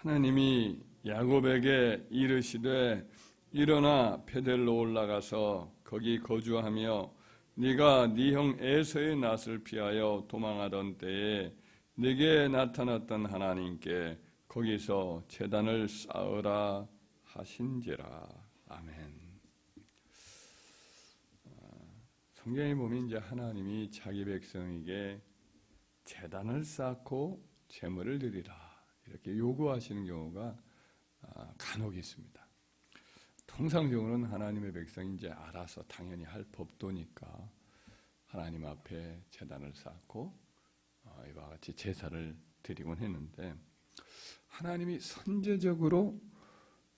하나님이 야곱에게 이르시되 일어나 베델로 올라가서 거기 거주하며 네가 네 형 에서의 낯을 피하여 도망하던 때에 네게 나타났던 하나님께 거기서 제단을 쌓으라 하신지라. 아멘. 성경에 보면 이제 하나님이 자기 백성에게 제단을 쌓고 제물을 드리라 이렇게 요구하시는 경우가 간혹 있습니다. 통상적으로는 하나님의 백성이 이제 알아서 당연히 할 법도니까 하나님 앞에 제단을 쌓고 이와 같이 제사를 드리곤 했는데, 하나님이 선제적으로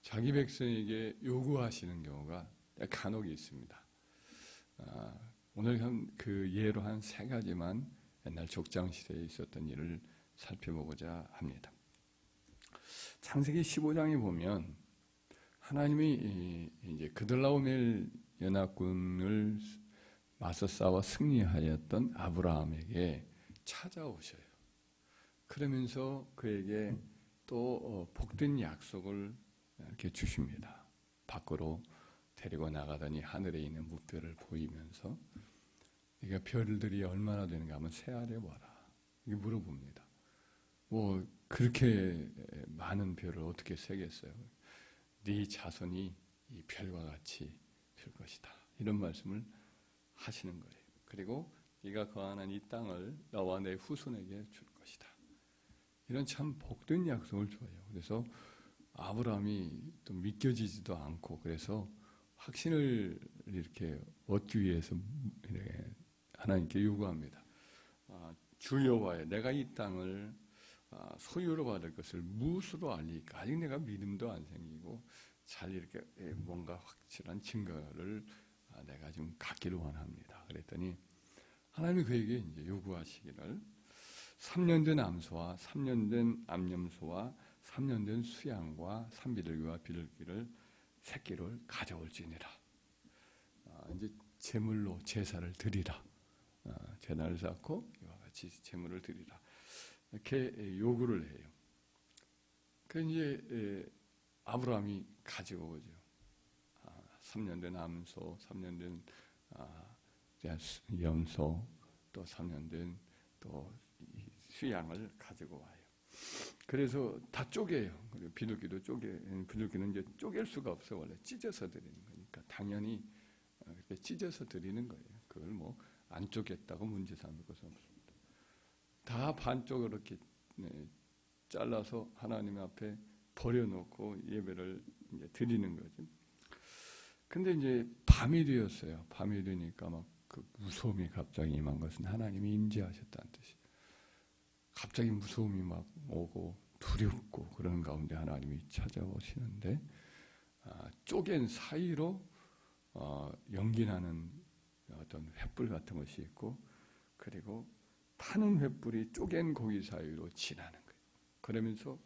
자기 백성에게 요구하시는 경우가 간혹 있습니다. 오늘 그 예로 한 3가지만 옛날 족장 시대에 있었던 일을 살펴보고자 합니다. 창세기 15장에 보면 하나님이 이제 그들라오멜 연합군을 맞서 싸워 승리하였던 아브라함에게 찾아오셔요. 그러면서 그에게 또 복된 약속을 이렇게 주십니다. 밖으로 데리고 나가더니 하늘에 있는 무별을 보이면서 네가 별들이 얼마나 되는가 한번 세알해 봐라. 이게 물어봅니다. 뭐 그렇게 많은 별을 어떻게 세겠어요? 네 자손이 이 별과 같이 될 것이다. 이런 말씀을 하시는 거예요. 그리고 네가 거하는 이 땅을 너와 내 후손에게 줄 것이다. 이런 참 복된 약속을 줘요. 그래서 아브라함이 또 믿겨지지도 않고, 그래서 확신을 이렇게 얻기 위해서 하나님께 요구합니다. 주 여호와여, 내가 이 땅을 소유로 받을 것을 무엇으로 알리까? 아직 내가 믿음도 안 생기고 잘 이렇게 뭔가 확실한 증거를 내가 좀 갖기를 원합니다. 그랬더니 하나님이 그에게 이제 요구하시기를 3년 된 암소와 3년 된 암염소와 3년 된 수양과 산비둘기와 비둘기를 새끼를 가져올지니라. 이제 제물로 제사를 드리라. 제단을 쌓고 이와 같이 제물을 드리라. 이렇게 요구를 해요. 그 이제 아브라함이 가지고 오죠. 3년 된 암소, 3년 된 염소, 또 3년 된 또 수양을 가지고 와요. 그래서 다 쪼개요. 그리고 비둘기도 비둘기는 이제 쪼갤 수가 없어. 원래 찢어서 드리는 거니까 당연히 그렇게 찢어서 드리는 거예요. 그걸 뭐 안 쪼갰다고 문제 삼을 것은 없습니다. 다 반쪽으로 이렇게 잘라서 하나님 앞에 버려놓고 예배를 이제 드리는 거죠. 근데 이제 밤이 되었어요. 밤이 되니까 막 그 무서움이 갑자기 임한 것은 하나님이 임재하셨다는 뜻이에요. 갑자기 무서움이 막 오고 두렵고 그런 가운데 하나님이 찾아오시는데, 쪼갠 사이로 연기나는 어떤 횃불 같은 것이 있고, 그리고 타는 횃불이 쪼갠 고기 사이로 지나는 거예요. 그러면서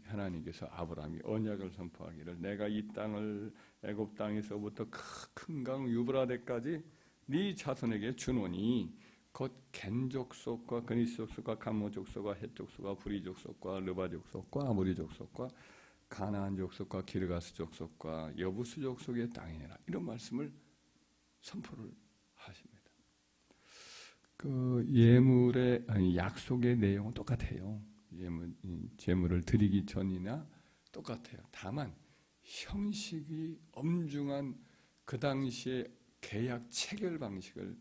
하나님께서 아브라함이 언약을 선포하기를 내가 이 땅을 애굽 땅에서부터 큰 강 유브라데까지 네 자손에게 주노니 곧 겐 족속과 그니스 족속과 감모 족속과 헷 족속과 브리 족속과 르바 족속과 아모리 족속과 가나안 족속과 기르가스 족속과 여부스 족속의 땅이니라. 이런 말씀을 선포를 하십니다. 그 약속의 내용은 똑같아요. 제물을 드리기 전이나 똑같아요. 다만 형식이 엄중한 그 당시의 계약 체결 방식을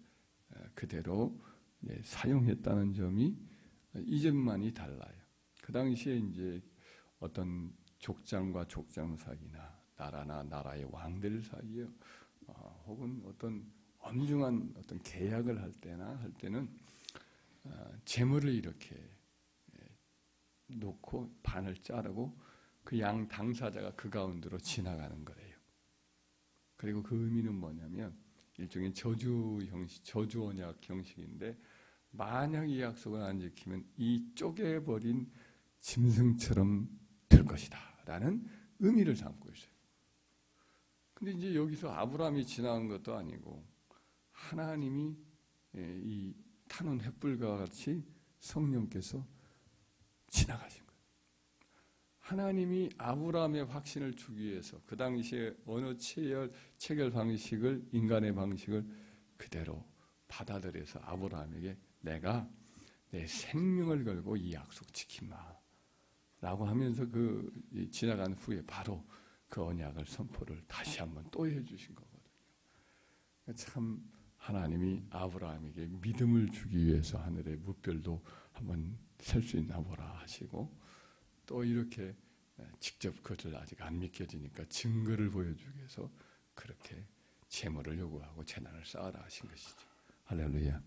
그대로 사용했다는 점이 이점만이 달라요. 그 당시에 이제 어떤 족장과 족장 사이나 나라나 나라의 왕들 사이에 혹은 어떤 엄중한 어떤 계약을 할 때는 제물을 이렇게 놓고 반을 자르고 그 양 당사자가 그 가운데로 지나가는 거예요. 그리고 그 의미는 뭐냐면 일종의 저주 형식, 저주 언약 형식인데, 만약 이 약속을 안 지키면 이 쪼개버린 짐승처럼 될 것이다 라는 의미를 담고 있어요. 근데 이제 여기서 아브라함이 지나간 것도 아니고 하나님이 이 타는 횃불과 같이 성령께서 지나가신 거예요. 하나님이 아브라함의 확신을 주기 위해서 그 당시에 어느 체결 방식을, 인간의 방식을 그대로 받아들여서 아브라함에게 내가 내 생명을 걸고 이 약속 지키마 라고 하면서 지나간 후에 바로 그 언약을 선포를 다시 한번 또 해주신 거거든요. 참 하나님이 아브라함에게 믿음을 주기 위해서 하늘의 무별도 한번 셀 수 있나 보라 하시고, 또 이렇게 직접 그것을 아직 안 믿겨지니까 증거를 보여주기 위해서 그렇게 제물을 요구하고 제단을 쌓아라 하신 것이죠. 할렐루야.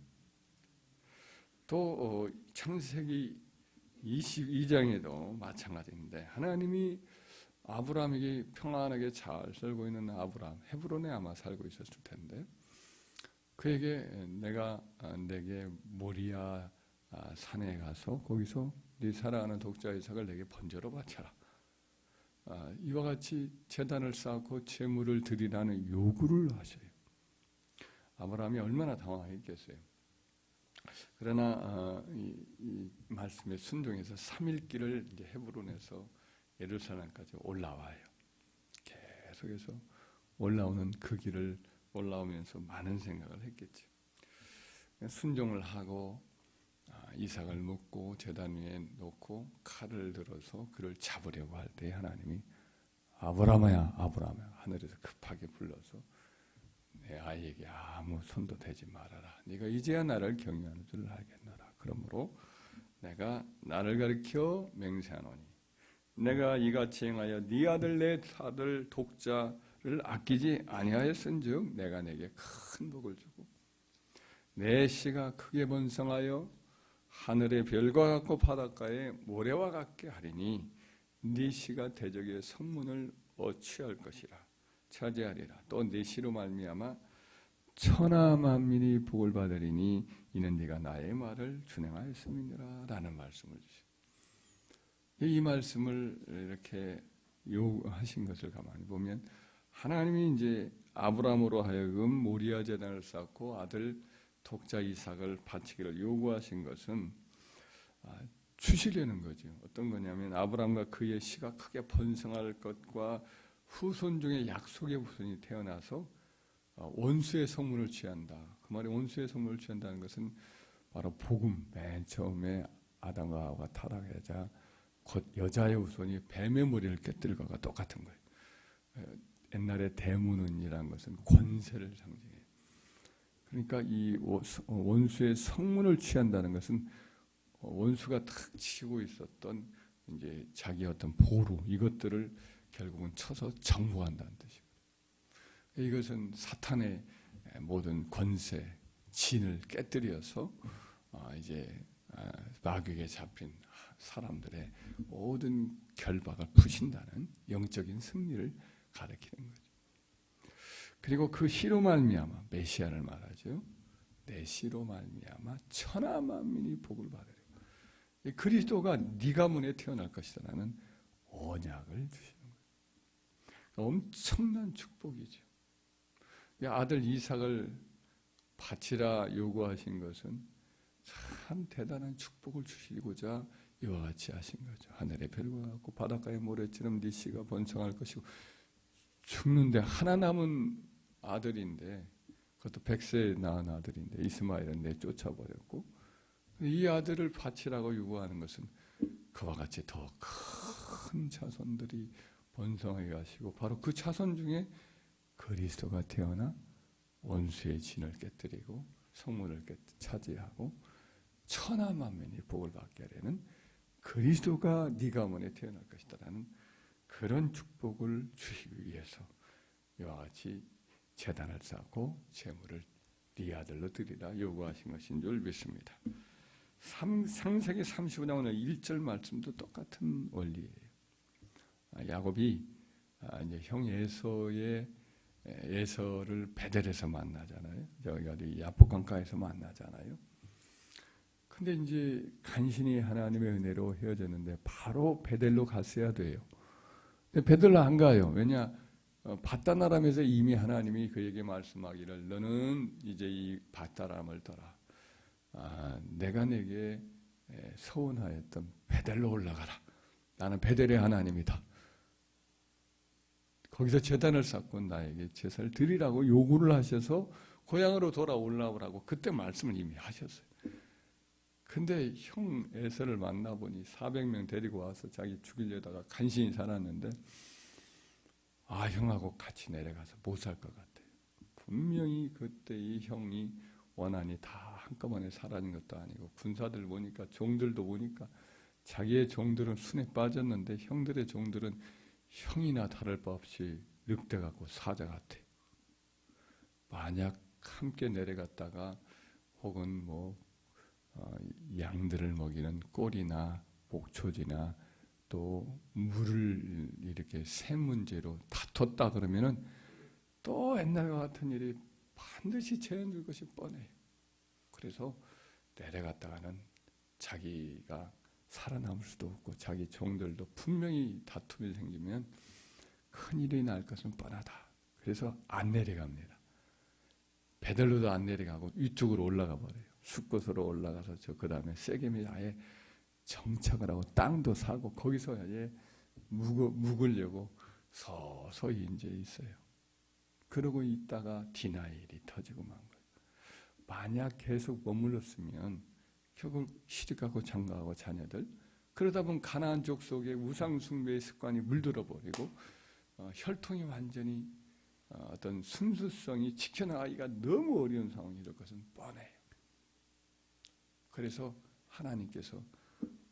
또 창세기 22장에도 마찬가지인데, 하나님이 아브라함에게 평안하게 잘 살고 있는 아브라함, 헤브론에 아마 살고 있었을 텐데, 그에게 내가 내게 모리아 산에 가서 거기서 네 사랑하는 독자 이삭을 내게 번제로 바쳐라. 이와 같이 제단을 쌓고 제물을 드리라는 요구를 하셔요. 아브라함이 얼마나 당황했겠어요. 그러나 이 말씀에 순종해서 3일 길을 이제 헤브론에서 예루살렘까지 올라와요. 계속해서 올라오는 그 길을 올라오면서 많은 생각을 했겠죠. 순종을 하고 이삭을 묶고 제단 위에 놓고 칼을 들어서 그를 잡으려고 할 때 하나님이 아브라함아, 아브라함아 하늘에서 급하게 불러서 내 아이에게 아무 손도 대지 말아라. 네가 이제야 나를 경외하는 줄 알겠노라. 그러므로 내가 나를 가리켜 맹세하노니 내가 이같이 행하여 네 아들 내 아들 독자를 아끼지 아니하였은즉 내가 내게 큰 복을 주고 내 씨가 크게 번성하여 하늘의 별과 같고 바닷가의 모래와 같게 하리니 네 씨가 대적의 성문을 취할 것이라 차지하리라. 또 네 씨로 말미암아 천하 만민이 복을 받으리니 이는 네가 나의 말을 준행하였음이니라 라는 말씀을 주시고, 이 말씀을 이렇게 요구하신 것을 가만히 보면 하나님이 이제 아브라함으로 하여금 모리아 제단을 쌓고 아들 독자 이삭을 바치기를 요구하신 것은 주시려는 거죠. 어떤 거냐면 아브라함과 그의 씨가 크게 번성할 것과 후손 중에 약속의 후손이 태어나서 원수의 성문을 취한다. 그 말이 원수의 성문을 취한다는 것은 바로 복음, 맨 처음에 아담과 하와가 타락하자 곧 여자의 후손이 뱀의 머리를 깨뜨릴 것과 똑같은 거예요. 옛날에 대문운이라는 것은 권세를 상징해요. 그러니까 이 원수의 성문을 취한다는 것은 원수가 탁 치고 있었던 이제 자기 어떤 보루 이것들을 결국은 쳐서 정복한다는 뜻이에요. 이것은 사탄의 모든 권세, 진을 깨뜨려서 이제 마귀에게 잡힌 사람들의 모든 결박을 푸신다는 영적인 승리를 가리키는 거죠. 그리고 그 씨로 말미암아 메시아를 말하죠. 내 씨로 말미암아 천하 만민이 복을 받으리라. 그리스도가 네 가문에 태어날 것이다라는 언약을 주시는 거예요. 엄청난 축복이죠. 아들 이삭을 바치라 요구하신 것은 참 대단한 축복을 주시고자 이와 같이 하신 거죠. 하늘의 별과 같고 바닷가의 모래처럼 네 씨가 번성할 것이고, 죽는데 하나 남은 아들인데 그것도 100세에 낳은 아들인데 이스마엘은 내쫓아버렸고, 이 아들을 바치라고 요구하는 것은 그와 같이 더 큰 자손들이 번성하게 하시고 바로 그 자손 중에 그리스도가 태어나 원수의 진을 깨뜨리고 성문을 차지하고 천하 만민이 복을 받게 하려는 그리스도가 네 가문에 태어날 것이다라는 그런 축복을 주시기 위해서 이와 같이 제단을 쌓고 제물을 네 아들로 드리라 요구하신 것인 줄 믿습니다. 창세기 35장 오늘 1절 말씀도 똑같은 원리예요. 야곱이 이제 형 에서를 베델에서 만나잖아요. 저기 어디 야복강가에서 만나잖아요. 근데 이제 간신히 하나님의 은혜로 헤어졌는데 바로 베델로 갔어야 돼요. 근데 베델로 안 가요. 왜냐? 밧다나람에서 이미 하나님이 그에게 말씀하기를 너는 이제 이 밧다람을 떠라. 내가 내게 서운하였던 베델로 올라가라. 나는 베델의 하나님이다. 거기서 제단을 쌓고 나에게 제사를 드리라고 요구를 하셔서 고향으로 돌아올라오라고 그때 말씀을 이미 하셨어요. 근데 형 에서를 만나보니 400명 데리고 와서 자기 죽이려다가 간신히 살았는데 형하고 같이 내려가서 못 살 것 같아요. 분명히 그때 이 형이 원한이 다 한꺼번에 사라진 것도 아니고 군사들 보니까 종들도 보니까 자기의 종들은 순에 빠졌는데 형들의 종들은 형이나 다를 바 없이 늑대 같고 사자 같아요. 만약 함께 내려갔다가 혹은 양들을 먹이는 꼴이나 목초지나 또 물을 이렇게 새 문제로 다퉜다 그러면은 또 옛날과 같은 일이 반드시 재현될 것이 뻔해요. 그래서 내려갔다가는 자기가 살아남을 수도 없고 자기 종들도 분명히 다툼이 생기면 큰일이 날 것은 뻔하다. 그래서 안 내려갑니다. 베델로도 안 내려가고 위쪽으로 올라가 버려요. 숫곳으로 올라가서 그 다음에 세겜에 아예 정착을 하고 땅도 사고 거기서 아예 묵으려고 서서히 이제 있어요. 그러고 있다가 디나일이 터지고 만 거예요. 만약 계속 머물렀으면 결국 시집가고 장가하고 자녀들 그러다 보면 가나안 족속의 우상 숭배의 습관이 물들어 버리고 혈통이 완전히 어떤 순수성이 지켜나가기가 너무 어려운 상황이 될 것은 뻔해요. 그래서 하나님께서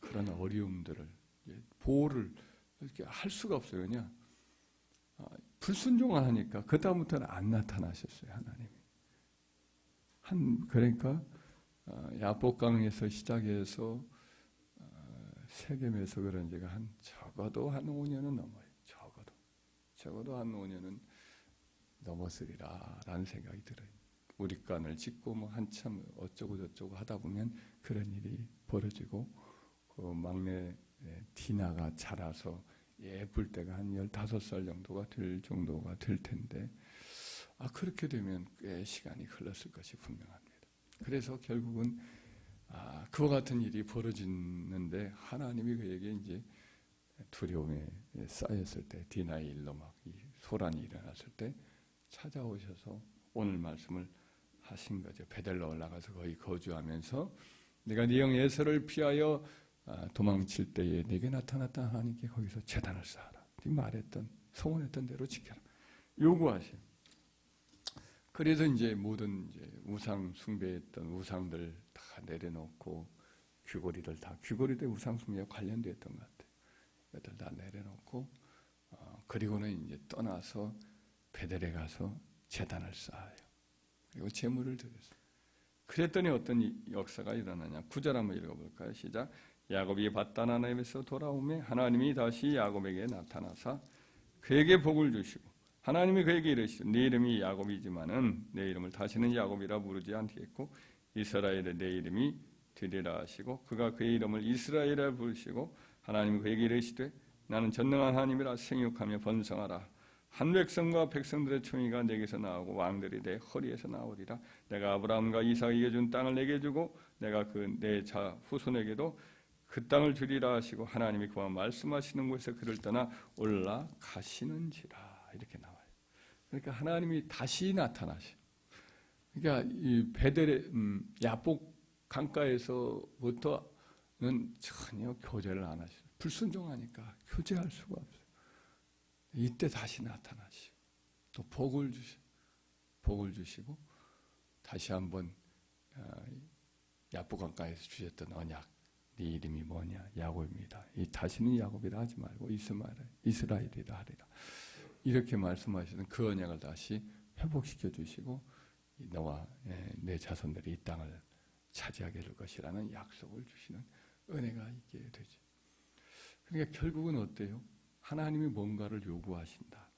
그런 어려움들을 보호를 이렇게 할 수가 없어요. 그냥 불순종을 하니까 그 다음부터는 안 나타나셨어요. 하나님이. 그러니까 야복강에서 시작해서 세겜에서 그런 지가 적어도 한 5년은 넘어요. 적어도 한 5년은 넘었으리라 라는 생각이 들어요. 우리간을 짓고 한참 어쩌고 저쩌고 하다 보면 그런 일이 벌어지고 그 막내 디나가 자라서 예쁠 때가 한 15살 정도가 될 텐데 그렇게 되면 꽤 시간이 흘렀을 것이 분명합니다. 그래서 결국은 그와 같은 일이 벌어지는데 하나님이 그에게 이제 두려움에 쌓였을 때 디나의 일로 막 소란이 일어났을 때 찾아오셔서 오늘 말씀을 하신 거죠. 베델로 올라가서 거기 거주하면서 내가 네 형 에서를 피하여 도망칠 때에 내게 나타났다 하나님께 거기서 제단을 쌓아라. 네 말했던 소원했던 대로 지켜라. 요구하세요. 그래서 이제 모든 우상 숭배했던 우상들 다 내려놓고 귀고리들 우상 숭배와 관련되었던 것 같아요. 이것들 다 내려놓고 그리고는 이제 떠나서 베델에 가서 제단을 쌓아요. 그리고 제물을 드렸어요. 그랬더니 어떤 역사가 일어나냐. 9절 한번 읽어볼까요? 시작. 야곱이 밧단 하나님에서 돌아오매 하나님이 다시 야곱에게 나타나사 그에게 복을 주시고 하나님이 그에게 이르시되 네 이름이 야곱이지만은 내 이름을 다시는 야곱이라 부르지 않겠고 이스라엘의 내 이름이 되리라 하시고 그가 그의 이름을 이스라엘이라 부르시고 하나님이 그에게 이르시되 나는 전능한 하나님이라 생육하며 번성하라. 한 백성과 백성들의 총의가 내게서 나오고 왕들이 내 허리에서 나오리라. 내가 아브라함과 이삭에게 준 땅을 내게 주고 내가 내 자 후손에게도 그 땅을 주리라 하시고 하나님이 그와 말씀하시는 곳에서 그를 떠나 올라가시는지라. 이렇게 나와요. 그러니까 하나님이 다시 나타나셔. 그러니까 이 베델의 야복 강가에서부터는 전혀 교제를 안 하시죠. 불순종하니까 교제할 수가 없어요. 이때 다시 나타나시고 또 복을 주시고 다시 한번 야복 강가에서 주셨던 언약. 네 이름이 뭐냐? 야곱입니다. 다시는 야곱이라 하지 말고 이스라엘이라 하리라. 이렇게 말씀하시는 그 언약을 다시 회복시켜 주시고 너와 내 자손들이 이 땅을 차지하게 될 것이라는 약속을 주시는 은혜가 있게 되죠. 그러니까 결국은 어때요? 하나님이 뭔가를 요구하신다.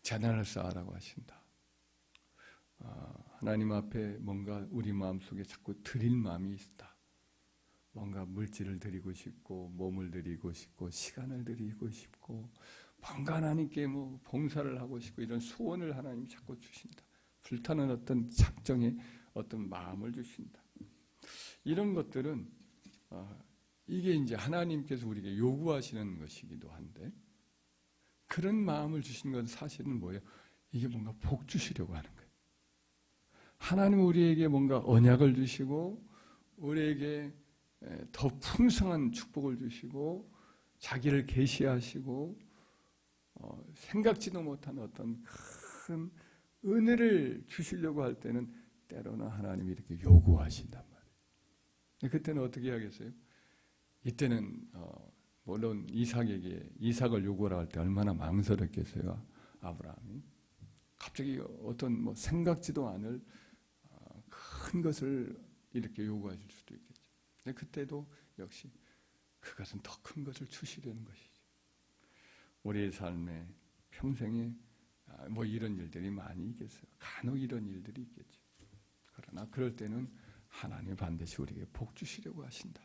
재단을 쌓으라고 하신다. 하나님 앞에 뭔가 우리 마음속에 자꾸 드릴 마음이 있다. 뭔가 물질을 드리고 싶고 몸을 드리고 싶고 시간을 드리고 싶고 뭔가 하나님께 봉사를 하고 싶고 이런 소원을 하나님이 자꾸 주신다. 불타는 어떤 작정의 어떤 마음을 주신다. 이런 것들은 이게 이제 하나님께서 우리에게 요구하시는 것이기도 한데, 그런 마음을 주신 건 사실은 뭐예요? 이게 뭔가 복 주시려고 하는 거예요. 하나님 우리에게 뭔가 언약을 주시고 우리에게 더 풍성한 축복을 주시고 자기를 계시하시고 생각지도 못한 어떤 큰 은혜를 주시려고 할 때는 때로는 하나님이 이렇게 요구하신단 말이에요. 그때는 어떻게 하겠어요? 이때는 물론 이삭을 요구하라 할 때 얼마나 망설였겠어요, 아브라함이. 갑자기 어떤 뭐 생각지도 않을 큰 것을 이렇게 요구하실 수도 있겠죠. 근데 그때도 역시 그것은 더 큰 것을 주시려는 것이죠. 우리의 삶에 평생에 뭐 이런 일들이 많이 있겠어요. 간혹 이런 일들이 있겠죠. 그러나 그럴 때는 하나님이 반드시 우리에게 복 주시려고 하신다.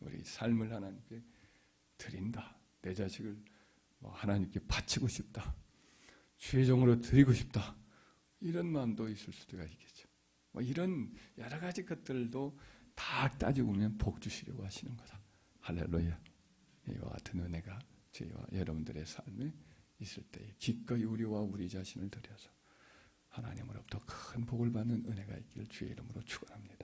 우리 삶을 하나님께 드린다. 내 자식을 하나님께 바치고 싶다. 주의 종으로 드리고 싶다. 이런 마음도 있을 수도 있겠죠. 이런 여러 가지 것들도 다 따지고 보면 복 주시려고 하시는 거다. 할렐루야. 이와 같은 은혜가 저희와 여러분들의 삶에 있을 때 기꺼이 우리와 우리 자신을 드려서 하나님으로부터 큰 복을 받는 은혜가 있기를 주의 이름으로 축원합니다.